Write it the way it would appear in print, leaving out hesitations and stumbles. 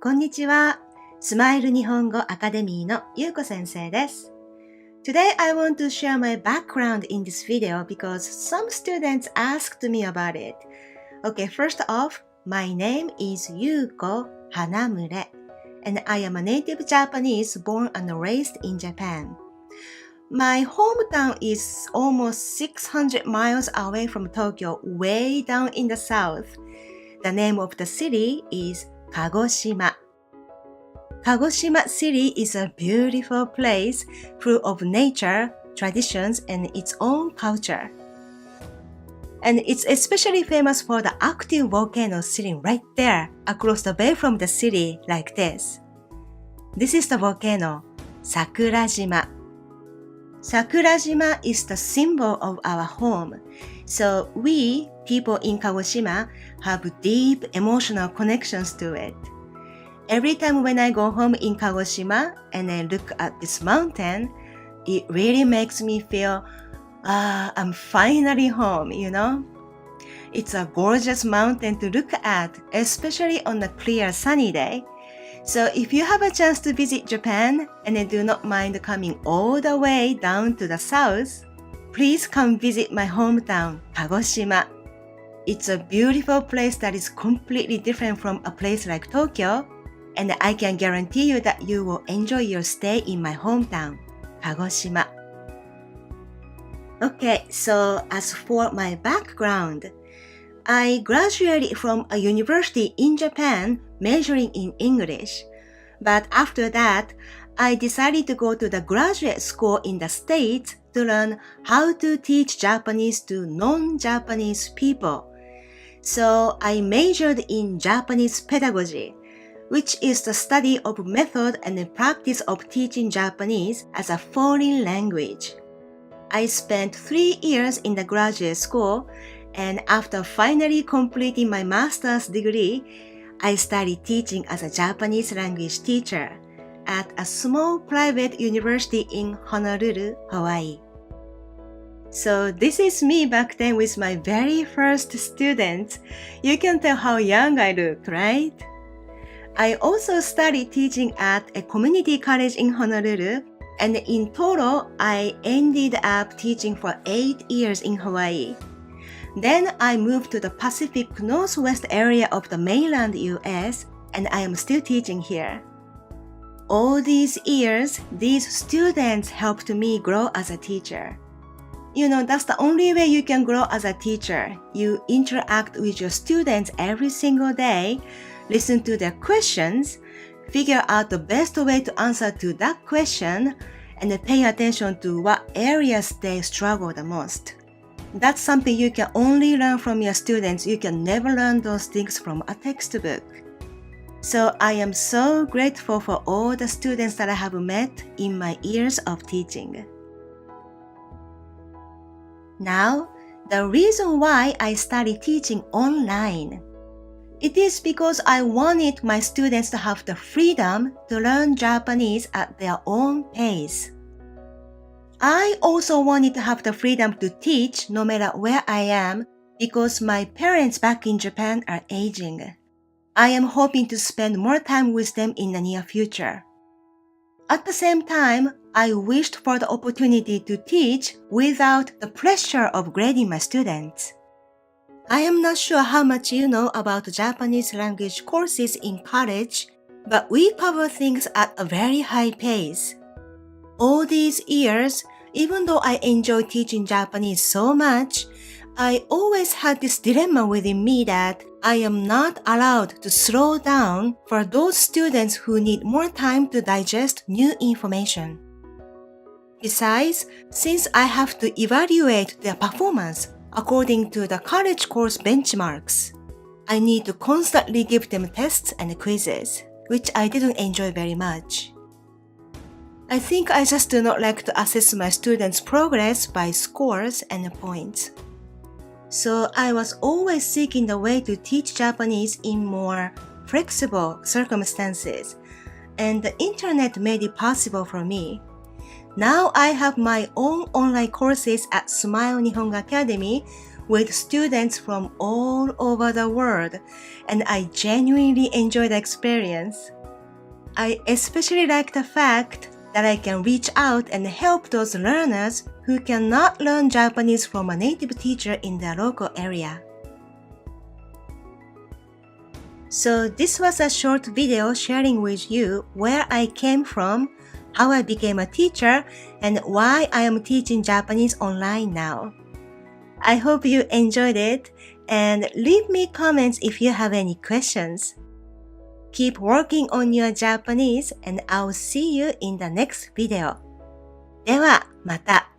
こんにちは。スマイル日本語アカデミーのゆうこ先生です。Today I want to share my background in this video because some students asked me about it. Okay, first off, my name is Yuko Hanamure, and I am a native Japanese born and raised in Japan. My hometown is almost 600 miles away from Tokyo, way down in the south. The name of the city is Kagoshima. Kagoshima City is a beautiful place full of nature, traditions, and its own culture. And it's especially famous for the active volcano sitting right there across the bay from the city like this. This is the volcano, Sakurajima. Sakurajima is the symbol of our home. So we, people in Kagoshima, have deep emotional connections to it. Every time when I go home in Kagoshima and I look at this mountain, it really makes me feel, I'm finally home, you know? It's a gorgeous mountain to look at, especially on a clear sunny day. So if you have a chance to visit Japan and do not mind coming all the way down to the south, please come visit my hometown, Kagoshima. It's a beautiful place that is completely different from a place like Tokyo, and I can guarantee you that you will enjoy your stay in my hometown, Kagoshima. Okay, so as for my background, I graduated from a university in Japan majoring in English. But after that, I decided to go to the graduate school in the States to learn how to teach Japanese to non-Japanese people. So I majored in Japanese pedagogy, which is the study of method and the practice of teaching Japanese as a foreign language. I spent 3 years in the graduate school, and after finally completing my master's degree, I started teaching as a Japanese language teacher at a small private university in Honolulu, Hawaii. So this is me back then with my very first students. You can tell how young I look, right? I also started teaching at a community college in Honolulu, and in total, I ended up teaching for 8 years in Hawaii. Then I moved to the Pacific Northwest area of the mainland US, and I am still teaching here. All these years, these students helped me grow as a teacher. You know, that's the only way you can grow as a teacher. You interact with your students every single day, listen to their questions, figure out the best way to answer to that question, and pay attention to what areas they struggle the most. That's something you can only learn from your students. You can never learn those things from a textbook. So I am so grateful for all the students that I have met in my years of teaching. Now, the reason why I started teaching online. It is because I wanted my students to have the freedom to learn Japanese at their own pace. I also wanted to have the freedom to teach no matter where I am because my parents back in Japan are aging. I am hoping to spend more time with them in the near future. At the same time, I wished for the opportunity to teach without the pressure of grading my students. I am not sure how much you know about Japanese language courses in college, but we cover things at a very high pace. All these years, even though I enjoy teaching Japanese so much, I always had this dilemma within me that I am not allowed to slow down for those students who need more time to digest new information. Besides, since I have to evaluate their performance according to the college course benchmarks, I need to constantly give them tests and quizzes, which I didn't enjoy very much. I think I just do not like to assess my students' progress by scores and points. So I was always seeking the way to teach Japanese in more flexible circumstances, and the internet made it possible for me. Now I have my own online courses at Smile Nihongo Academy with students from all over the world, and I genuinely enjoy the experience. I especially like the fact that I can reach out and help those learners who cannot learn Japanese from a native teacher in their local area. So this was a short video sharing with you where I came from, how I became a teacher, and why I am teaching Japanese online now. I hope you enjoyed it, and leave me comments if you have any questions. Keep working on your Japanese, and I'll see you in the next video. ではまた。